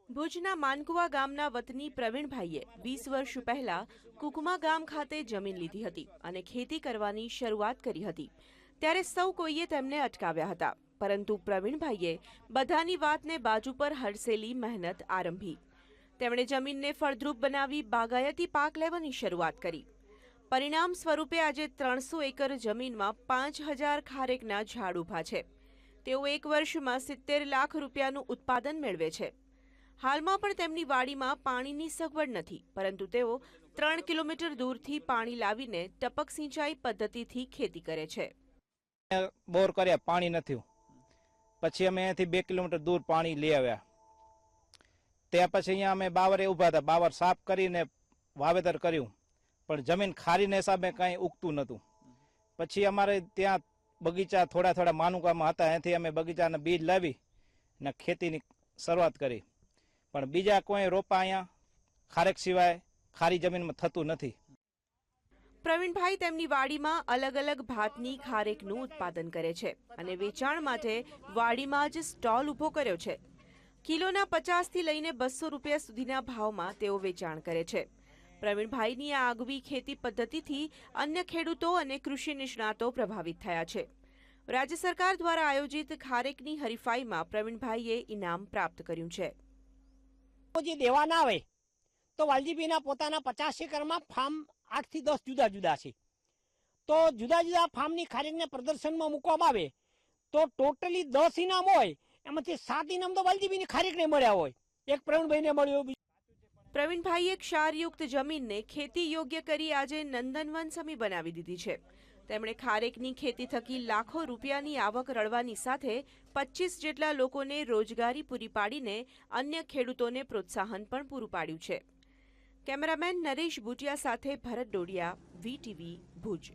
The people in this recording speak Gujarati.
ભુજના માનકુવા ગામના વતની પ્રવીણભાઈએ 20 વર્ષ પહેલા કુકમા ગામ ખાતે જમીન લીધી હતી અને ખેતી કરવાની શરૂઆત કરી હતી। ત્યારે સૌ કોઈએ તેમને અટકાવ્યા હતા, પરંતુ પ્રવીણભાઈએ બધાની વાતને બાજુ પર હડસેલી મહેનત આરંભી। તેમણે જમીનને ફળદ્રુપ બનાવી બાગાયતી પાક લેવાની શરૂઆત કરી। પરિણામ સ્વરૂપે આજે 300 એકર જમીનમાં 5000 ખારેકના ઝાડ ઊભા છે। તેઓ એક વર્ષમાં 70 લાખ રૂપિયાનું ઉત્પાદન મેળવે છે। હાલમાં પણ તેમની વાડીમાં પાણીની સગવડ નથી, પરંતુ તેઓ 3 કિલોમીટર દૂરથી પાણી લાવીને ટપક સિંચાઈ પદ્ધતિથી ખેતી કરે છે। બોર કર્યા, પાણી નથી, પછી અમે અહીંયાથી 2 કિલોમીટર દૂર પાણી લઈ આવ્યા। ત્યાં પછી અહીંયા અમે બાવરે ઊભા હતા, બાવર સાફ કરીને વાવેતર કર્યું, પણ જમીન ખારીના હિસાબે કાંઈ ઉગતું નહોતું। પછી અમારે ત્યાં બગીચા થોડા માનુકામાં હતા, અહીંથી અમે બગીચાના બીજ લાવી અને ખેતીની શરૂઆત કરી। પણ બીજા કોઈ રોપા અહીંયા ખારેક સિવાય ખારી જમીનમાં થતું નથી। પ્રવીણભાઈ તેમની વાડીમાં અલગ અલગ ભાતની ખારેકનું ઉત્પાદન કરે છે અને વેચાણ માટે વાડીમાં જ સ્ટોલ ઊભો કર્યો છે। કિલોના 50 થી લઈને 200 રૂપિયા સુધીના ભાવમાં તેઓ વેચાણ કરે છે। પ્રવીણભાઈની આ આગવી ખેતી પદ્ધતિથી અન્ય ખેડૂતો અને કૃષિ નિષ્ણાતો પ્રભાવિત થયા છે। રાજ્ય સરકાર દ્વારા આયોજિત ખારેકની હરીફાઈમાં પ્રવીણભાઈએ ઇનામ પ્રાપ્ત કર્યું છે। જે દેવા ના આવે તો વાલજીભાઈના પોતાના 50 એકરમાં ફાર્મ 8 થી 10 જુદા જુદા છે। તો જુદા જુદા ફાર્મની ખારેકને પ્રદર્શનમાં મૂકવામાં આવે તો ટોટલી 10 ઇનામ હોય, એમાંથી 7 ઇનામ તો વાલજીભાઈની ખારેકને મળ્યા હોય, એક પ્રવીણભાઈને મળ્યો। પ્રવીણભાઈએ ક્ષારયુક્ત જમીનને ખેતી યોગ્ય કરી આજે નંદનવન સમી બનાવી દીધી છે। તેમણે ખારેકની ખેતી થકી લાખો રૂપિયાની આવક રળવાની સાથે 25 જેટલા લોકોને રોજગારી પૂરી પાડીને અન્ય ખેડૂતોને પ્રોત્સાહન પણ પૂરું પાડ્યું છે। કેમેરામેન નરેશ બુટિયા સાથે ભરત ડોડિયા, VTV, ભુજ।